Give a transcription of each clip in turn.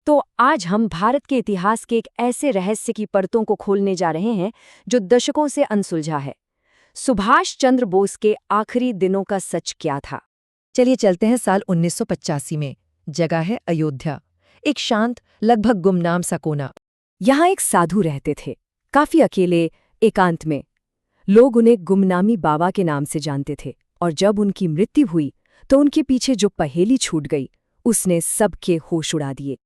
तो आज हम भारत के इतिहास के एक ऐसे रहस्य की परतों को खोलने जा रहे हैं जो दशकों से अनसुलझा है। सुभाष चंद्र बोस के आखिरी दिनों का सच क्या था? चलिए चलते हैं साल 1985 में। जगह है अयोध्या। एक शांत, लगभग गुमनाम सा कोना। यहाँ एक साधु रहते थे, काफी अकेले, एकांत में। लोग उन्हें गुमनामी बाबा के नाम से जानते थे, और जब उनकी मृत्यु हुई तो उनके पीछे जो पहेली छूट गई उसने सबके होश उड़ा दिए।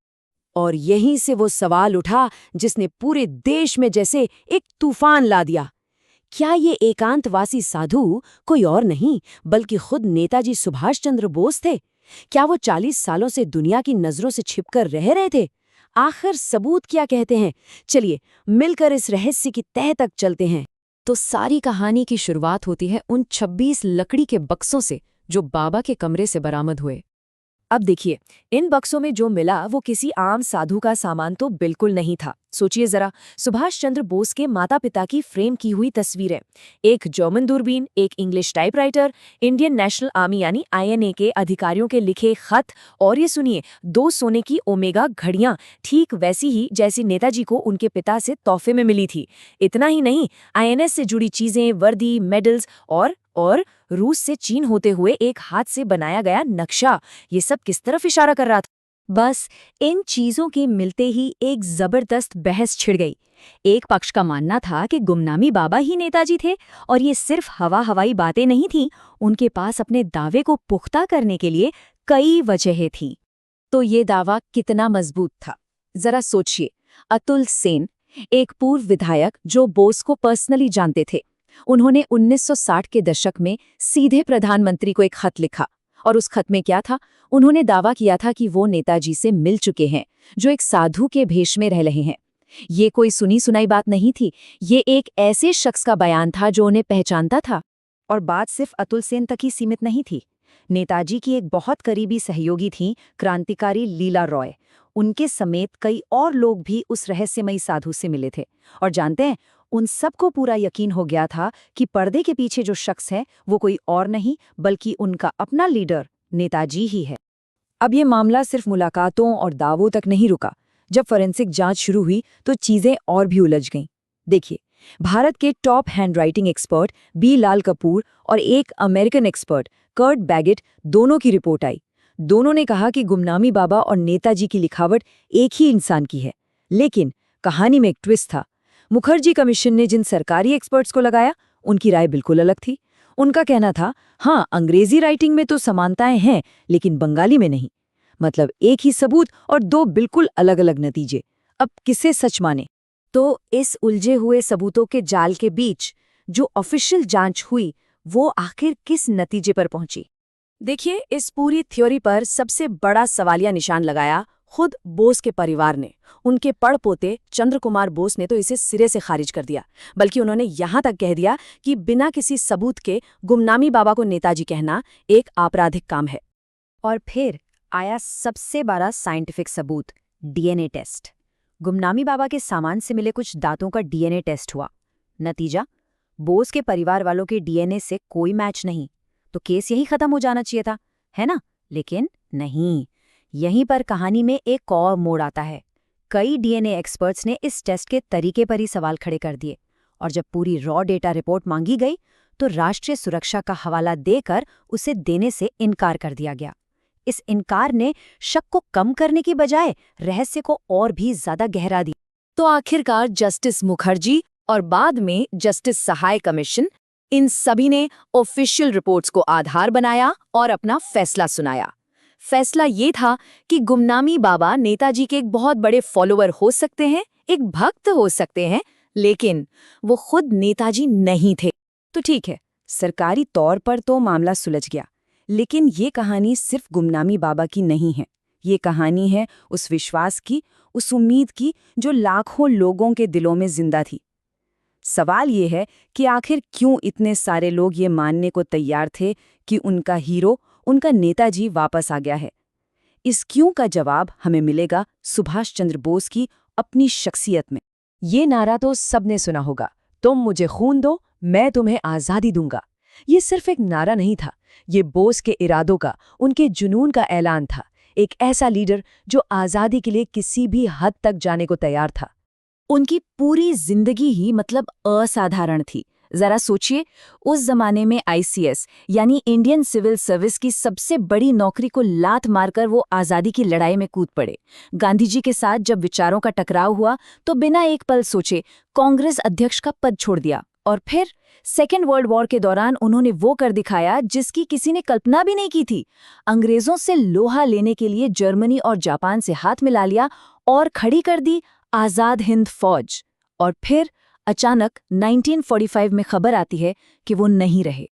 और यहीं से वो सवाल उठा जिसने पूरे देश में जैसे एक तूफान ला दिया। क्या ये एकांतवासी साधु कोई और नहीं बल्कि खुद नेताजी सुभाष चंद्र बोस थे? क्या वो 40 सालों से दुनिया की नजरों से छिपकर रह रहे थे? आखिर सबूत क्या कहते हैं? चलिए मिलकर इस रहस्य की तह तक चलते हैं। तो सारी कहानी की शुरुआत होती है उन 26 लकड़ी के बक्सों से जो बाबा के कमरे से बरामद हुए। अब देखिए, इन बक्सों में जो मिला वो किसी आम साधु का सामान तो बिल्कुल नहीं था। सोचिए जरा, सुभाष चंद्र बोस के माता पिता की फ्रेम की हुई तस्वीरें, एक जर्मन दूरबीन, एक English typewriter, Indian national army यानी आईएनए के अधिकारियों के लिखे खत, और ये सुनिए, 2 सोने की ओमेगा घड़ियां, ठीक वैसी ही जैसी नेताजी को उनके पिता से तोहफे में मिली थी। इतना ही नहीं, आईएनएस से जुड़ी चीजें, वर्दी, मेडल्स और रूस से चीन होते हुए एक हाथ से बनाया गया नक्शा। ये सब किस तरफ इशारा कर रहा था? बस इन चीजों के मिलते ही एक जबरदस्त बहस छिड़ गई। एक पक्ष का मानना था कि गुमनामी बाबा ही नेताजी थे, और ये सिर्फ हवाई बातें नहीं थीं, उनके पास अपने दावे को पुख्ता करने के लिए कई वजहें थीं। तो ये दावा कितना मजबूत था, जरा सोचिए। अतुल सेन, एक पूर्व विधायक जो बोस को पर्सनली जानते थे, उन्होंने 1960 के दशक में सीधे प्रधानमंत्री को एक खत लिखा, और उस खत में क्या था? उन्होंने दावा किया था कि वो नेताजी से मिल चुके हैं, जो एक साधु के भेष में रह रहे हैं। ये कोई सुनी सुनाई बात नहीं थी, ये एक ऐसे शख्स का बयान था जो उन्हें पहचानता था। और बात सिर्फ अतुल सेन तक ही सीमित नहीं थी। नेताजी की एक बहुत करीबी सहयोगी थी क्रांतिकारी लीला रॉय। उनके समेत कई और लोग भी उस रहस्यमयी साधु से मिले थे। और जानते हैं, उन सबको पूरा यकीन हो गया था कि पर्दे के पीछे जो शख्स है वो कोई और नहीं बल्कि उनका अपना लीडर नेताजी ही है। अब ये मामला सिर्फ मुलाकातों और दावों तक नहीं रुका। जब फोरेंसिक जांच शुरू हुई तो चीजें और भी उलझ गईं। देखिए, भारत के top handwriting expert B Lal Kapoor और एक अमेरिकन एक्सपर्ट कर्ट बैगेट, दोनों की रिपोर्ट आई। दोनों ने कहा कि गुमनामी बाबा और नेताजी की लिखावट एक ही इंसान की है। लेकिन कहानी में एक ट्विस्ट था। मुखर्जी कमीशन ने जिन सरकारी एक्सपर्ट्स को लगाया, उनकी राय बिल्कुल अलग थी। उनका कहना था, हाँ, अंग्रेजी राइटिंग में तो समानताएं हैं, लेकिन बंगाली में नहीं। मतलब एक ही सबूत और 2 बिल्कुल अलग अलग नतीजे। अब किसे सच माने? तो इस उलझे हुए सबूतों के जाल के बीच जो ऑफिशियल जांच हुई, वो आखिर किस नतीजे पर पहुंची? देखिए, इस पूरी थ्योरी पर सबसे बड़ा सवालिया निशान लगाया खुद बोस के परिवार ने। उनके पड़पोते चंद्र कुमार बोस ने तो इसे सिरे से खारिज कर दिया, बल्कि उन्होंने यहां तक कह दिया कि बिना किसी सबूत के गुमनामी बाबा को नेताजी कहना एक आपराधिक काम है। और फिर आया सबसे बड़ा साइंटिफिक सबूत, डीएनए टेस्ट। गुमनामी बाबा के सामान से मिले कुछ दांतों का डीएनए टेस्ट हुआ। नतीजा, बोस के परिवार वालों के डीएनए से कोई मैच नहीं। तो केस यही खत्म हो जाना चाहिए था, है ना? लेकिन नहीं, यहीं पर कहानी में एक और मोड़ आता है। कई डीएनए एक्सपर्ट्स ने इस टेस्ट के तरीके पर ही सवाल खड़े कर दिए, और जब पूरी रॉ डेटा रिपोर्ट मांगी गई तो राष्ट्रीय सुरक्षा का हवाला देकर उसे देने से इनकार कर दिया गया। इस इनकार ने शक को कम करने की बजाय रहस्य को और भी ज्यादा गहरा दिया। तो आखिरकार जस्टिस मुखर्जी और बाद में जस्टिस सहाय कमीशन, इन सभी ने ऑफिशियल रिपोर्ट्स को आधार बनाया और अपना फैसला सुनाया। फैसला ये था कि गुमनामी बाबा नेताजी के एक बहुत बड़े फॉलोअर हो सकते हैं, एक भक्त हो सकते हैं, लेकिन वो खुद नेताजी नहीं थे। तो ठीक है, सरकारी तौर पर तो मामला सुलझ गया, लेकिन ये कहानी सिर्फ गुमनामी बाबा की नहीं है। ये कहानी है उस विश्वास की, उस उम्मीद की जो लाखों लोगों के दिलों में जिंदा थी। सवाल ये है कि आखिर क्यों इतने सारे लोग ये मानने को तैयार थे कि उनका हीरो, उनका नेताजी वापस आ गया है? इस क्यों का जवाब हमें मिलेगा सुभाष चंद्र बोस की अपनी शख्सियत में। ये नारा तो सबने सुना होगा, तुम मुझे खून दो, मैं तुम्हें आज़ादी दूंगा। ये सिर्फ एक नारा नहीं था, ये बोस के इरादों का, उनके जुनून का ऐलान था। एक ऐसा लीडर जो आज़ादी के लिए किसी भी हद तक जाने को तैयार था। उनकी पूरी जिंदगी ही मतलब असाधारण थी। जरा सोचिए, उस जमाने में आईसीएस यानी इंडियन सिविल सर्विस की सबसे बड़ी नौकरी को लात मारकर वो आज़ादी की लड़ाई में कूद पड़े। गांधी जी के साथ जब विचारों का टकराव हुआ तो बिना एक पल सोचे कांग्रेस अध्यक्ष का पद छोड़ दिया, और फिर सेकेंड वर्ल्ड वॉर के दौरान उन्होंने वो कर दिखाया जिसकी किसी ने कल्पना भी नहीं की थी। अंग्रेजों से लोहा लेने के लिए जर्मनी और जापान से हाथ मिला लिया और खड़ी कर दी आज़ाद हिंद फौज। और फिर अचानक 1945 में खबर आती है कि वो नहीं रहे।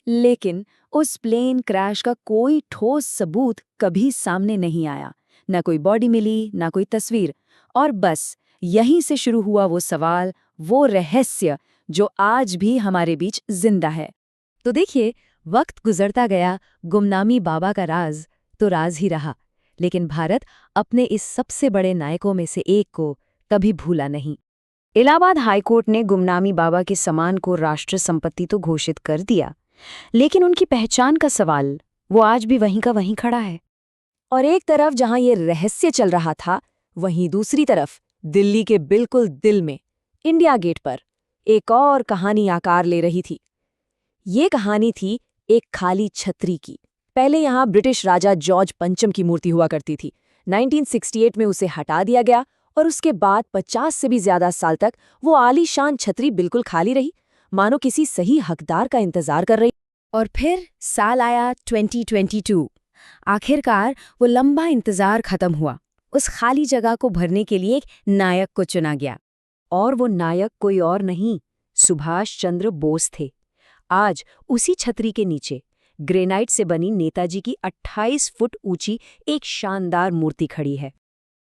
लेकिन उस प्लेन क्रैश का कोई ठोस सबूत कभी सामने नहीं आया। न कोई बॉडी मिली, न कोई तस्वीर। और बस यहीं से शुरू हुआ वो सवाल, वो रहस्य जो आज भी हमारे बीच जिंदा है। तो देखिए, वक्त गुजरता गया, गुमनामी बाबा का राज तो राज ही रहा, लेकिन भारत अपने इस सबसे बड़े नायकों में से एक को कभी भूला नहीं। इलाहाबाद हाईकोर्ट ने गुमनामी बाबा के सम्मान को राष्ट्रीय संपत्ति तो घोषित कर दिया, लेकिन उनकी पहचान का सवाल वो आज भी वहीं का वहीं खड़ा है। और एक तरफ जहां ये रहस्य चल रहा था, वहीं दूसरी तरफ दिल्ली के बिल्कुल दिल में इंडिया गेट पर एक और कहानी आकार ले रही थी। ये कहानी थी एक खाली छतरी की। पहले यहां ब्रिटिश राजा जॉर्ज पंचम की मूर्ति हुआ करती थी। 1968 में उसे हटा दिया गया और उसके बाद 50 से भी ज्यादा साल तक वो आलीशान छतरी बिल्कुल खाली रही, मानो किसी सही हकदार का इंतजार कर रही। और फिर साल आया 2022। आखिरकार वो लंबा इंतजार खत्म हुआ। उस खाली जगह को भरने के लिए एक नायक को चुना गया, और वो नायक कोई और नहीं, सुभाष चंद्र बोस थे। आज उसी छतरी के नीचे ग्रेनाइट से बनी नेताजी की 28 फुट ऊंची एक शानदार मूर्ति खड़ी है।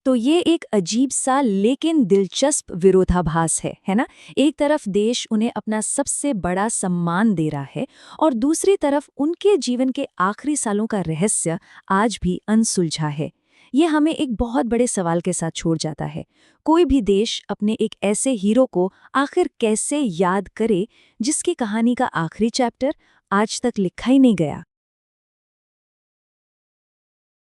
तो ये एक अजीब सा लेकिन दिलचस्प विरोधाभास है ना? एक तरफ देश उन्हें अपना सबसे बड़ा सम्मान दे रहा है, और दूसरी तरफ उनके जीवन के आखिरी सालों का रहस्य आज भी अनसुलझा है। ये हमें एक बहुत बड़े सवाल के साथ छोड़ जाता है। कोई भी देश अपने एक ऐसे हीरो को आखिर कैसे याद करे जिसकी कहानी का आखिरी चैप्टर आज तक लिखा ही नहीं गया।